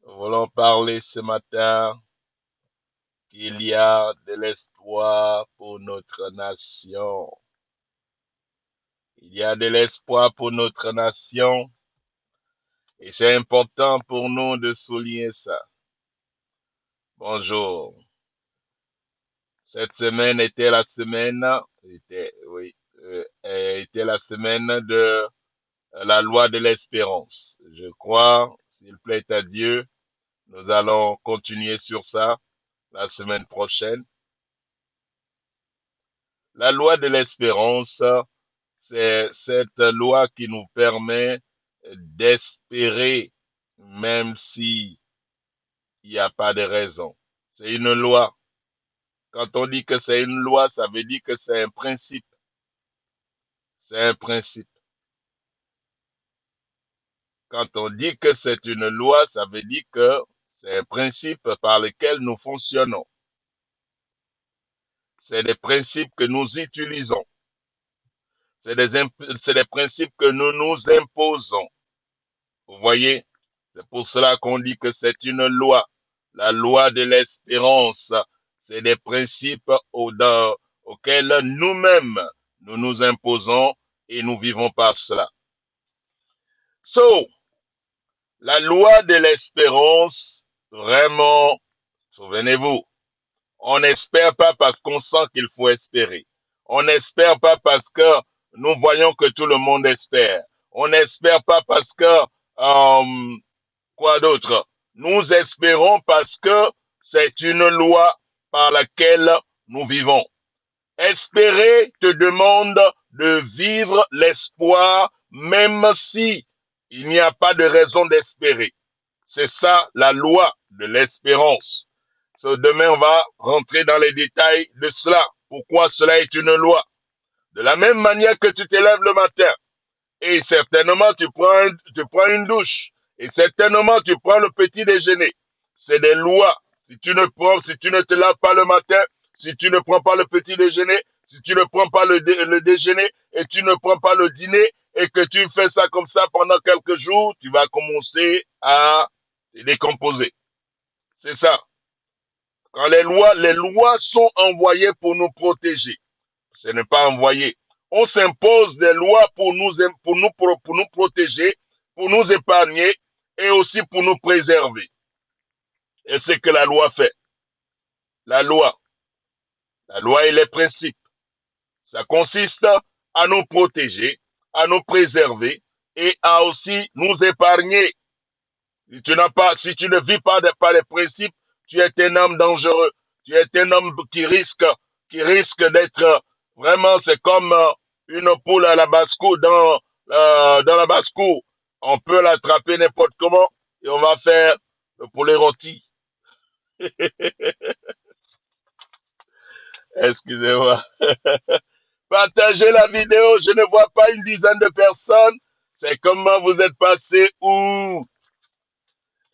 Nous voulons parler ce matin qu'il y a de l'espoir pour notre nation. Il y a de l'espoir pour notre nation et c'est important pour nous de souligner ça. Bonjour. Cette semaine était la semaine, était la semaine de la loi de l'espérance. Je crois, s'il plaît à Dieu, nous allons continuer sur ça la semaine prochaine. La loi de l'espérance, c'est cette loi qui nous permet d'espérer même s'il n'y a pas de raison. C'est une loi. Quand on dit que c'est une loi, ça veut dire que c'est un principe. C'est un principe. Quand on dit que c'est une loi, ça veut dire que c'est un principe par lequel nous fonctionnons. C'est des principes que nous utilisons. C'est des principes que nous nous imposons. Vous voyez? C'est pour cela qu'on dit que c'est une loi. La loi de l'espérance. C'est des principes auxquels nous-mêmes nous nous imposons et nous vivons par cela. So, la loi de l'espérance, vraiment, souvenez-vous, on n'espère pas parce qu'on sent qu'il faut espérer. On n'espère pas parce que nous voyons que tout le monde espère. On n'espère pas parce que, quoi d'autre? Nous espérons parce que c'est une loi par laquelle nous vivons. Espérer te demande de vivre l'espoir même si il n'y a pas de raison d'espérer. C'est ça la loi de l'espérance. Demain, on va rentrer dans les détails de cela. Pourquoi cela est une loi? De la même manière que tu te lèves le matin et certainement tu prends une douche et certainement tu prends le petit déjeuner. C'est des lois. Si tu ne te laves pas le matin, si tu ne prends pas le petit déjeuner, si tu ne prends pas le déjeuner et tu ne prends pas le dîner et que tu fais ça comme ça pendant quelques jours, tu vas commencer à te décomposer. C'est ça. Quand les lois sont envoyées pour nous protéger, ce n'est pas envoyé. On s'impose des lois pour nous protéger, pour nous épargner et aussi pour nous préserver. Et c'est ce que la loi fait. La loi et les principes, ça consiste à nous protéger, à nous préserver et à aussi nous épargner. Si tu ne vis pas par les principes, tu es un homme dangereux. Tu es un homme qui risque d'être vraiment, c'est comme une poule à la basse-cour dans la basse-cour. On peut l'attraper n'importe comment et on va faire le poulet rôti. Excusez-moi. Partagez la vidéo. Je ne vois pas une dizaine de personnes. C'est comment vous êtes passé où?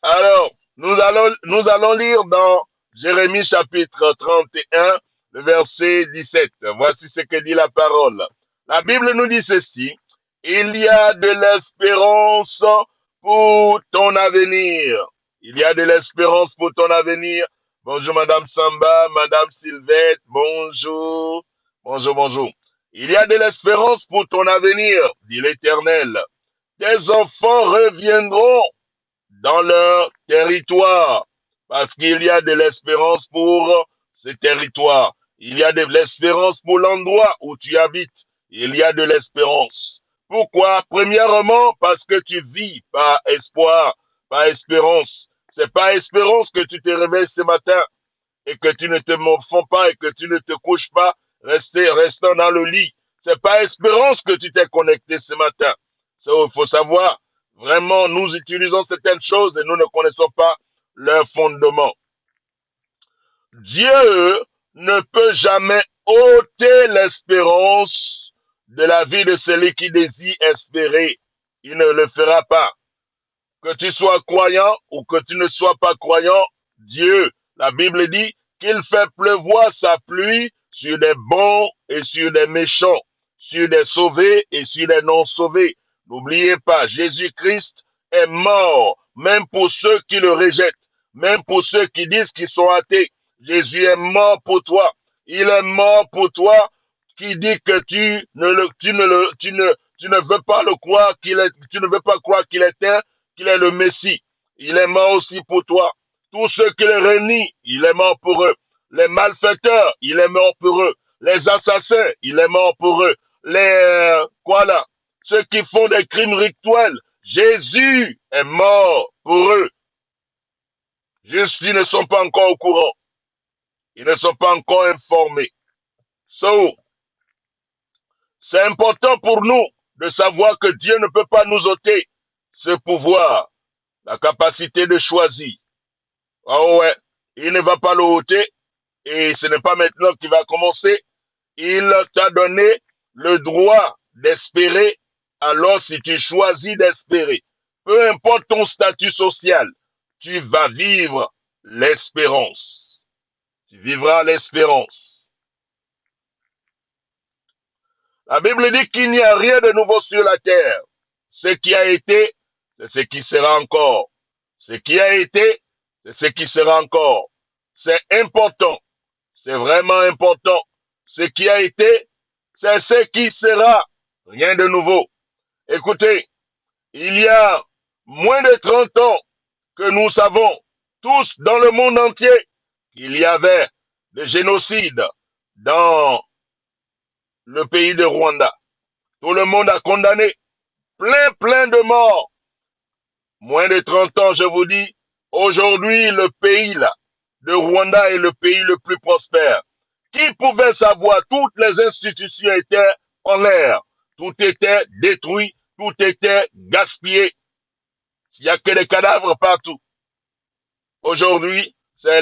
Alors, nous allons lire dans Jérémie chapitre 31, le verset 17. Voici ce que dit la parole. La Bible nous dit ceci. Il y a de l'espérance pour ton avenir. Il y a de l'espérance pour ton avenir. Bonjour Madame Samba, Madame Sylvette, bonjour. Bonjour, bonjour. Il y a de l'espérance pour ton avenir, dit l'Éternel. Tes enfants reviendront dans leur territoire, parce qu'il y a de l'espérance pour ce territoire. Il y a de l'espérance pour l'endroit où tu habites. Il y a de l'espérance. Pourquoi? Premièrement, parce que tu vis par espoir, par espérance. C'est par espérance que tu te réveilles ce matin et que tu ne te morfonds pas et que tu ne te couches pas restant dans le lit. C'est par espérance que tu t'es connecté ce matin. Il faut savoir, vraiment, nous utilisons certaines choses et nous ne connaissons pas leur fondement. Dieu ne peut jamais ôter l'espérance de la vie de celui qui désire espérer. Il ne le fera pas. Que tu sois croyant ou que tu ne sois pas croyant, Dieu, la Bible dit qu'il fait pleuvoir sa pluie sur des bons et sur des méchants, sur des sauvés et sur des non sauvés. N'oubliez pas, Jésus-Christ est mort, même pour ceux qui le rejettent, même pour ceux qui disent qu'ils sont athées. Jésus est mort pour toi. Il est mort pour toi qui dit que tu ne veux pas le croire tu ne veux pas croire qu'il est le Messie. Il est mort aussi pour toi. Tous ceux qui le renient, il est mort pour eux. Les malfaiteurs, il est mort pour eux. Les assassins, il est mort pour eux. Quoi là? Ceux qui font des crimes rituels, Jésus est mort pour eux. Juste, ils ne sont pas encore au courant. Ils ne sont pas encore informés. So, c'est important pour nous de savoir que Dieu ne peut pas nous ôter ce pouvoir, la capacité de choisir. Ah ouais, il ne va pas le ôter et ce n'est pas maintenant qu'il va commencer. Il t'a donné le droit d'espérer alors si tu choisis d'espérer. Peu importe ton statut social, tu vas vivre l'espérance. Tu vivras l'espérance. La Bible dit qu'il n'y a rien de nouveau sur la terre. Ce qui a été, c'est ce qui sera encore. Ce qui a été, c'est ce qui sera encore. C'est important. C'est vraiment important. Ce qui a été, c'est ce qui sera. Rien de nouveau. Écoutez, il y a moins de 30 ans que nous savons tous dans le monde entier qu'il y avait des génocides dans le pays de Rwanda. Tout le monde a condamné. Plein de morts. Moins de 30 ans, je vous dis, aujourd'hui, le pays là, de Rwanda est le pays le plus prospère. Qui pouvait savoir? Toutes les institutions étaient en l'air. Tout était détruit, tout était gaspillé. Il n'y a que des cadavres partout. Aujourd'hui, c'est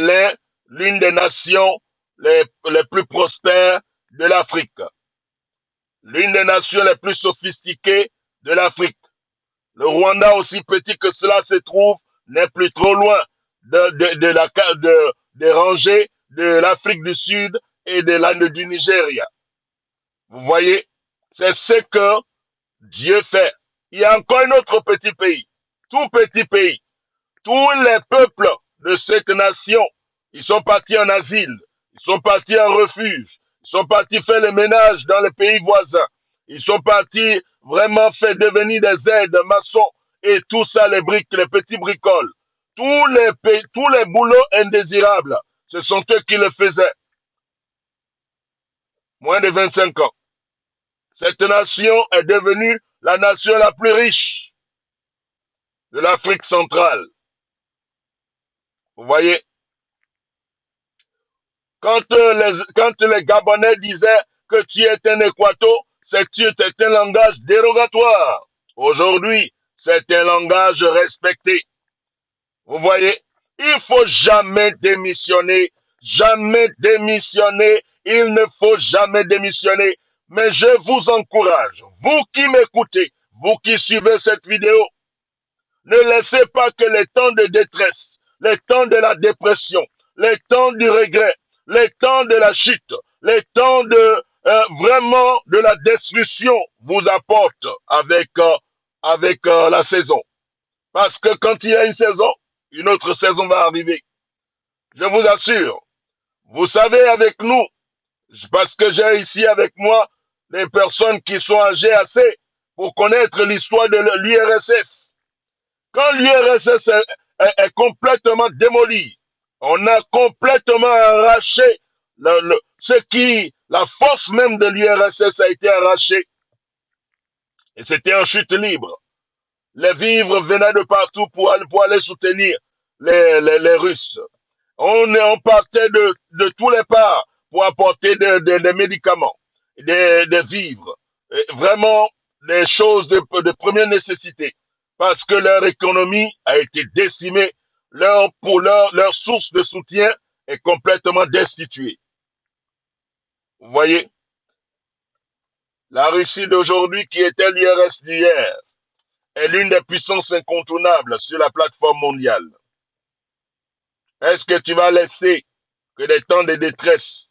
l'une des nations les plus prospères de l'Afrique. L'une des nations les plus sophistiquées de l'Afrique. Le Rwanda, aussi petit que cela se trouve, n'est plus trop loin des rangées de l'Afrique du Sud et du Nigeria. Vous voyez, c'est ce que Dieu fait. Il y a encore un autre petit pays, tout petit pays. Tous les peuples de cette nation, ils sont partis en asile, ils sont partis en refuge, ils sont partis faire le ménage dans les pays voisins. Ils sont partis vraiment faire devenir des aides, maçons et tout ça, les petits bricoles. Tous les boulots indésirables, ce sont eux qui le faisaient. Moins de 25 ans. Cette nation est devenue la nation la plus riche de l'Afrique centrale. Vous voyez, quand les Gabonais disaient que tu es un Équato, c'est un langage dérogatoire. Aujourd'hui, c'est un langage respecté. Vous voyez, il faut jamais démissionner, jamais démissionner, il ne faut jamais démissionner. Mais je vous encourage, vous qui m'écoutez, vous qui suivez cette vidéo, ne laissez pas que les temps de détresse, les temps de la dépression, les temps du regret, les temps de la chute, les temps de vraiment de la destruction vous apportent avec la saison. Parce que quand il y a une saison, une autre saison va arriver. Je vous assure. Vous savez, avec nous, parce que j'ai ici avec moi des personnes qui sont âgées assez pour connaître l'histoire de l'URSS. Quand l'URSS est complètement démolie, on a complètement arraché la force même de l'URSS a été arrachée. Et c'était en chute libre. Les vivres venaient de partout pour aller soutenir les Russes. On partait de tous les parts pour apporter des médicaments, des vivres, vraiment des choses de première nécessité, parce que leur économie a été décimée, leur source de soutien est complètement destituée. Vous voyez, la Russie d'aujourd'hui, qui était l'URSS d'hier, est l'une des puissances incontournables sur la plateforme mondiale. Est-ce que tu vas laisser que des temps de détresse,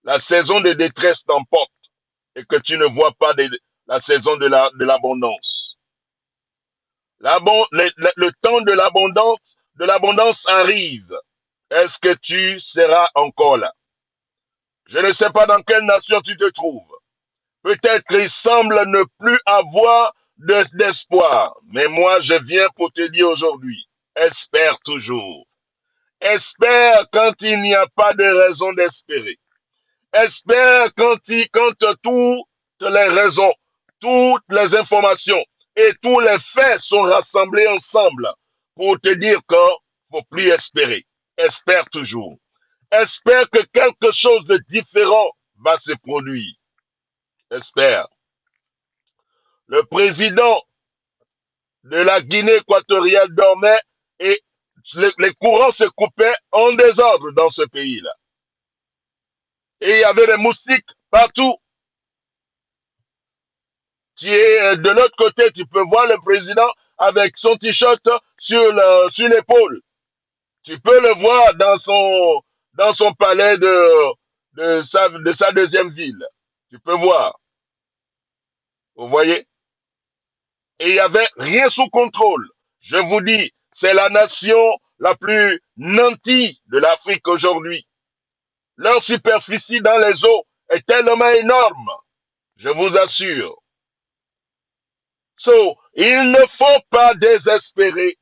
la saison de détresse t'emporte et que tu ne vois pas la saison de l'abondance? Le temps de l'abondance arrive. Est-ce que tu seras encore là? Je ne sais pas dans quelle nation tu te trouves. Peut-être qu'il semble ne plus avoir d'espoir. Mais moi, je viens pour te dire aujourd'hui, espère toujours. Espère quand il n'y a pas de raison d'espérer. Espère quand toutes les raisons, toutes les informations et tous les faits sont rassemblés ensemble pour te dire qu'il ne faut plus espérer. Espère toujours. Espère que quelque chose de différent va se produire. Espère. Le président de la Guinée équatoriale dormait et les courants se coupaient en désordre dans ce pays-là. Et il y avait des moustiques partout. Qui est de l'autre côté, tu peux voir le président avec son t-shirt sur l'épaule. Tu peux le voir dans son palais de sa deuxième ville. Tu peux voir. Vous voyez? Et il n'y avait rien sous contrôle. Je vous dis, c'est la nation la plus nantie de l'Afrique aujourd'hui. Leur superficie dans les eaux est tellement énorme. Je vous assure. So, il ne faut pas désespérer.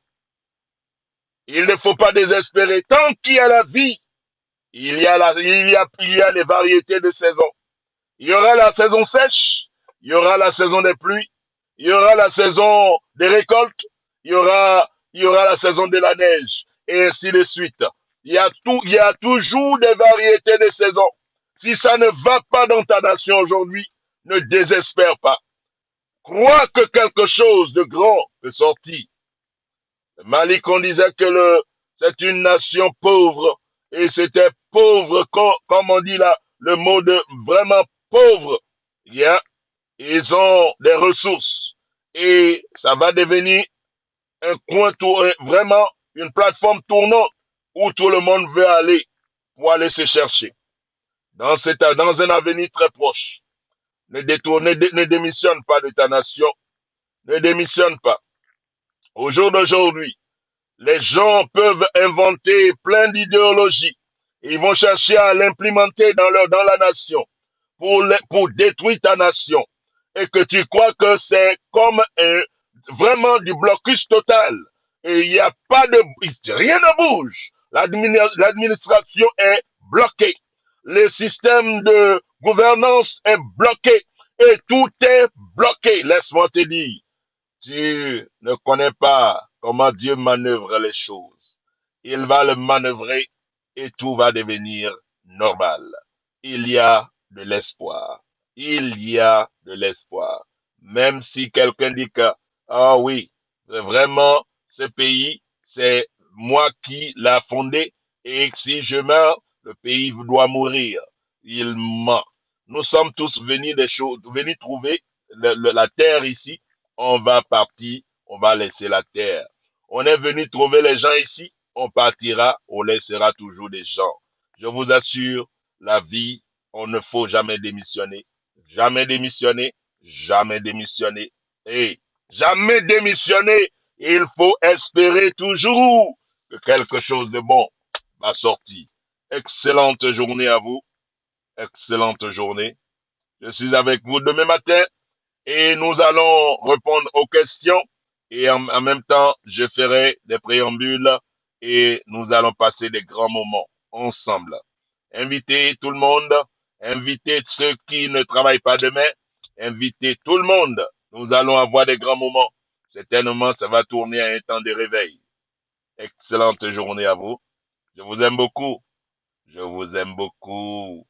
Il ne faut pas désespérer. Tant qu'il y a la vie, il y a les variétés de saisons. Il y aura la saison sèche, il y aura la saison des pluies, il y aura la saison des récoltes, il y aura la saison de la neige, et ainsi de suite. Il y a toujours des variétés de saisons. Si ça ne va pas dans ta nation aujourd'hui, ne désespère pas. Crois que quelque chose de grand peut sortir. Malik, on disait que c'est une nation pauvre, et c'était pauvre, comme on dit là, le mot de vraiment pauvre. Yeah. Ils ont des ressources, et ça va devenir un vraiment une plateforme tournante où tout le monde veut aller pour aller se chercher. Dans un avenir très proche. Ne démissionne pas de ta nation, ne démissionne pas. Au jour d'aujourd'hui, les gens peuvent inventer plein d'idéologies. Ils vont chercher à l'implémenter dans la nation pour détruire ta nation. Et que tu crois que c'est comme vraiment du blocus total. Et il n'y a pas de, rien ne bouge. L'administration est bloquée. Le système de gouvernance est bloqué. Et tout est bloqué. Laisse-moi te dire. Tu ne connais pas comment Dieu manœuvre les choses. Il va le manœuvrer et tout va devenir normal. Il y a de l'espoir. Il y a de l'espoir. Même si quelqu'un dit que, ah oui, vraiment, ce pays, c'est moi qui l'a fondé et si je meurs, le pays doit mourir. Il ment. Nous sommes tous venus trouver la terre ici, on va partir, on va laisser la terre. On est venu trouver les gens ici, on partira, on laissera toujours des gens. Je vous assure, la vie, on ne faut jamais démissionner. Jamais démissionner, jamais démissionner. Et jamais démissionner, il faut espérer toujours que quelque chose de bon va sortir. Excellente journée à vous, excellente journée. Je suis avec vous demain matin et nous allons répondre aux questions et en même temps, je ferai des préambules et nous allons passer des grands moments ensemble. Invitez tout le monde, invitez ceux qui ne travaillent pas demain, invitez tout le monde. Nous allons avoir des grands moments. Certainement, ça va tourner à un temps de réveil. Excellente journée à vous. Je vous aime beaucoup. Je vous aime beaucoup.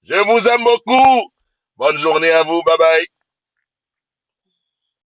Je vous aime beaucoup. Bonne journée à vous. Bye bye.